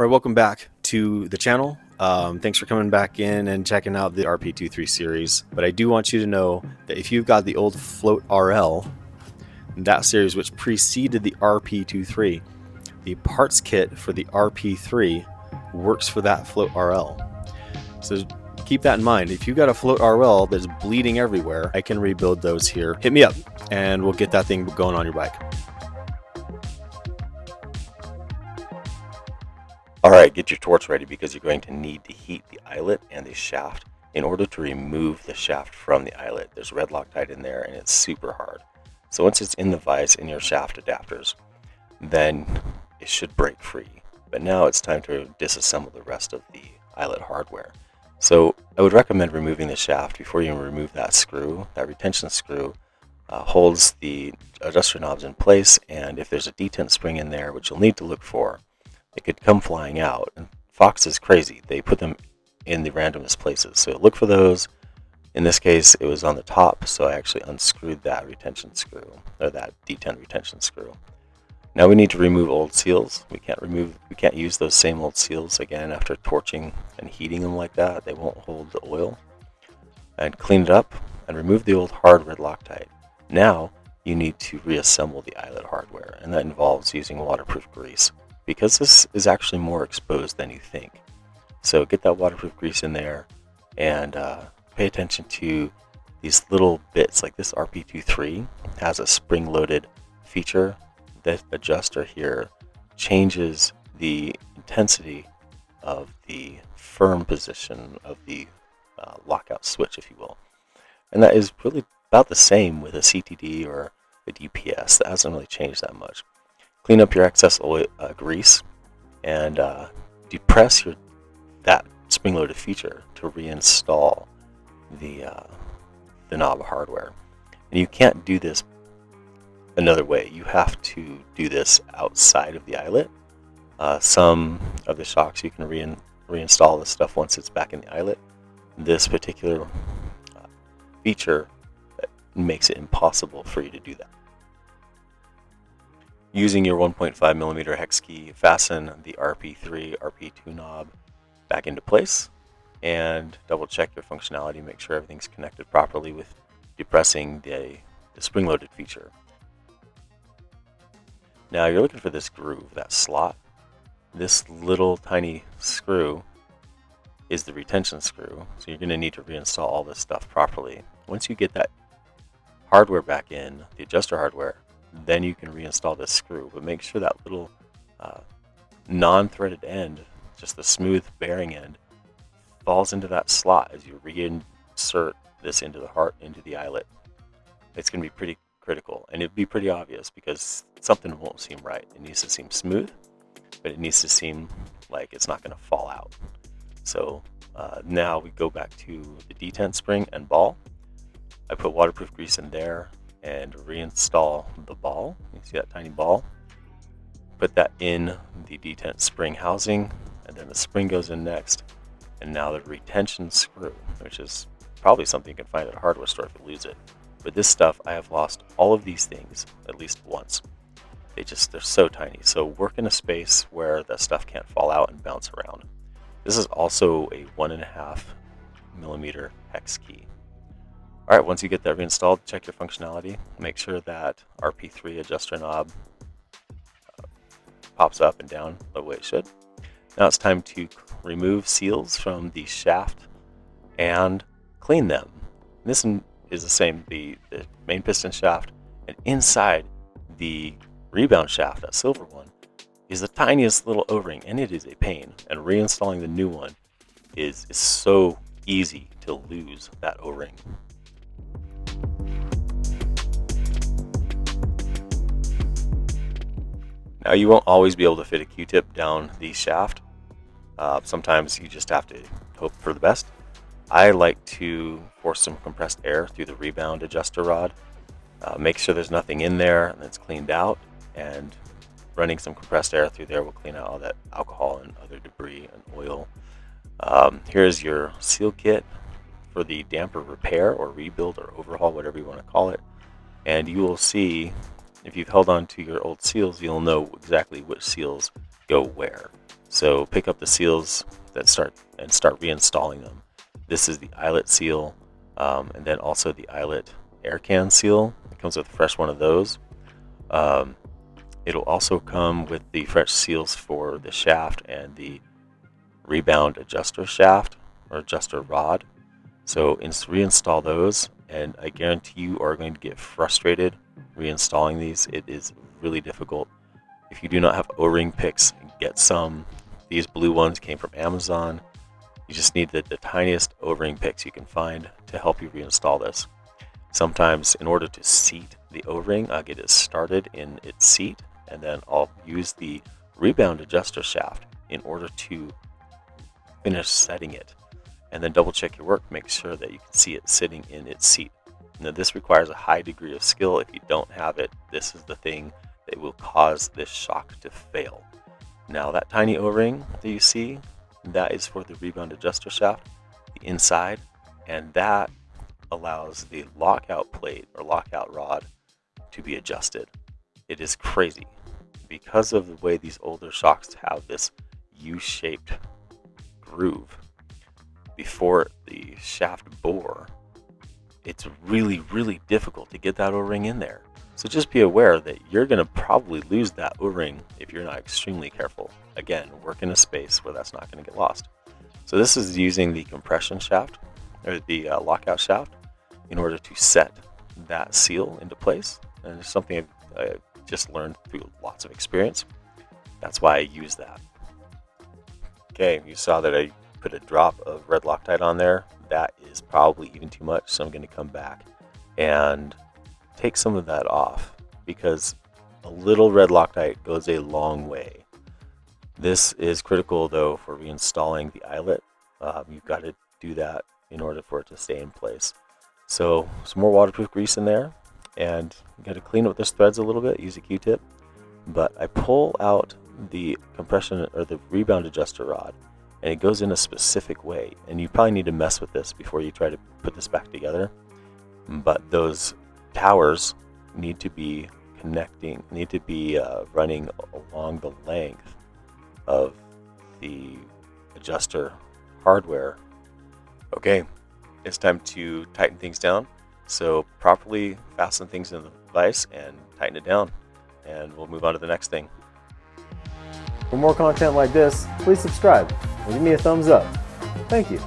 All right, welcome back to the channel. Thanks for coming back in and checking out the RP23 series. But I do want you to know that if you've got the old Float RL, that series which preceded the RP23, the parts kit for the RP3 works for that Float RL. So keep that in mind. If you've got a Float RL that's bleeding everywhere, I can rebuild those here. Hit me up and we'll get that thing going on your bike. Alright, get your torch ready because you're going to need to heat the eyelet and the shaft in order to remove the shaft from the eyelet. There's red Loctite in there and it's super hard. So once it's in the vise in your shaft adapters, then it should break free. But now it's time to disassemble the rest of the eyelet hardware. So I would recommend removing the shaft before you remove that screw. That retention screw holds the adjuster knobs in place, and if there's a detent spring in there, which you'll need to look for, it could come flying out. And Fox is crazy. They put them in the randomest places. So look for those. In this case, it was on the top, so I actually unscrewed that retention screw, or that detent retention screw. Now we need to remove old seals. We can't use those same old seals again after torching and heating them like that. They won't hold the oil. And clean it up and remove the old hard red Loctite. Now you need to reassemble the eyelet hardware, and that involves using waterproof grease, because this is actually more exposed than you think. So get that waterproof grease in there and pay attention to these little bits. Like this RP23 has a spring-loaded feature. That adjuster here changes the intensity of the firm position of the lockout switch, if you will. And that is really about the same with a CTD or a DPS. That hasn't really changed that much. Clean up your excess oil, grease, and depress that spring-loaded feature to reinstall the knob hardware. And you can't do this another way. You have to do this outside of the eyelet. Some of the shocks you can reinstall this stuff once it's back in the eyelet. This particular feature makes it impossible for you to do that. Using your 1.5mm hex key, fasten the RP3, RP2 knob back into place and double check your functionality. Make sure everything's connected properly with depressing the spring-loaded feature. Now you're looking for this groove, that slot. This little tiny screw is the retention screw, so you're going to need to reinstall all this stuff properly. Once you get that hardware back in, the adjuster hardware, then you can reinstall this screw. But make sure that little non-threaded end, just the smooth bearing end, falls into that slot as you reinsert this into the eyelet. It's going to be pretty critical, and it'd be pretty obvious because something won't seem right. It needs to seem smooth, but it needs to seem like it's not going to fall out. So now we go back to the detent spring and ball. I put waterproof grease in there and reinstall the ball. You see that tiny ball? Put that in the detent spring housing, and then the spring goes in next. And now the retention screw, which is probably something you can find at a hardware store if you lose it. But this stuff, I have lost all of these things at least once. They're so tiny. So work in a space where that stuff can't fall out and bounce around. This is also a 1.5mm hex key. Alright, once you get that reinstalled, check your functionality. Make sure that RP3 adjuster knob pops up and down the way it should. Now it's time to remove seals from the shaft and clean them. This is the same, the main piston shaft, and inside the rebound shaft, that silver one, is the tiniest little O-ring, and it is a pain. And reinstalling the new one is so easy to lose that O-ring. Now you won't always be able to fit a Q-tip down the shaft. Sometimes you just have to hope for the best. I like to force some compressed air through the rebound adjuster rod. Make sure there's nothing in there and it's cleaned out, and running some compressed air through there will clean out all that alcohol and other debris and oil. Here's your seal kit for the damper repair or rebuild or overhaul, whatever you want to call it. And you will see, if you've held on to your old seals, you'll know exactly which seals go where. So pick up the seals that start reinstalling them. This is the Eyelet seal, and then also the Eyelet air can seal. It comes with a fresh one of those. It'll also come with the fresh seals for the shaft and the rebound adjuster shaft or adjuster rod. So reinstall those, and I guarantee you are going to get frustrated reinstalling these. It is really difficult. If you do not have O-ring picks, get some. These blue ones came from Amazon. You just need the tiniest O-ring picks you can find to help you reinstall this. Sometimes in order to seat the O-ring, I'll get it started in its seat, and then I'll use the rebound adjuster shaft in order to finish setting it. And then double check your work, make sure that you can see it sitting in its seat. Now this requires a high degree of skill. If you don't have it, this is the thing that will cause this shock to fail. Now that tiny O-ring that you see, that is for the rebound adjuster shaft, the inside, and that allows the lockout plate or lockout rod to be adjusted. It is crazy. Because of the way these older shocks have this U-shaped groove before the shaft bore, it's really, really difficult to get that O-ring in there. So just be aware that you're going to probably lose that O-ring if you're not extremely careful. Again, work in a space where that's not going to get lost. So this is using the compression shaft, or the lockout shaft, in order to set that seal into place. And it's something I just learned through lots of experience. That's why I use that. Okay, you saw that I put a drop of red Loctite on there. That is probably even too much, so I'm going to come back and take some of that off, because a little red Loctite goes a long way. This is critical though for reinstalling the eyelet. You've got to do that in order for it to stay in place. So some more waterproof grease in there, and you got to clean up those threads a little bit, use a Q-tip. But I pull out the compression or the rebound adjuster rod, and it goes in a specific way, and you probably need to mess with this before you try to put this back together. But those towers need to be running along the length of the adjuster hardware. Okay, it's time to tighten things down. So properly fasten things in the vise and tighten it down, and we'll move on to the next thing. For more content like this, please subscribe and give me a thumbs up. Thank you.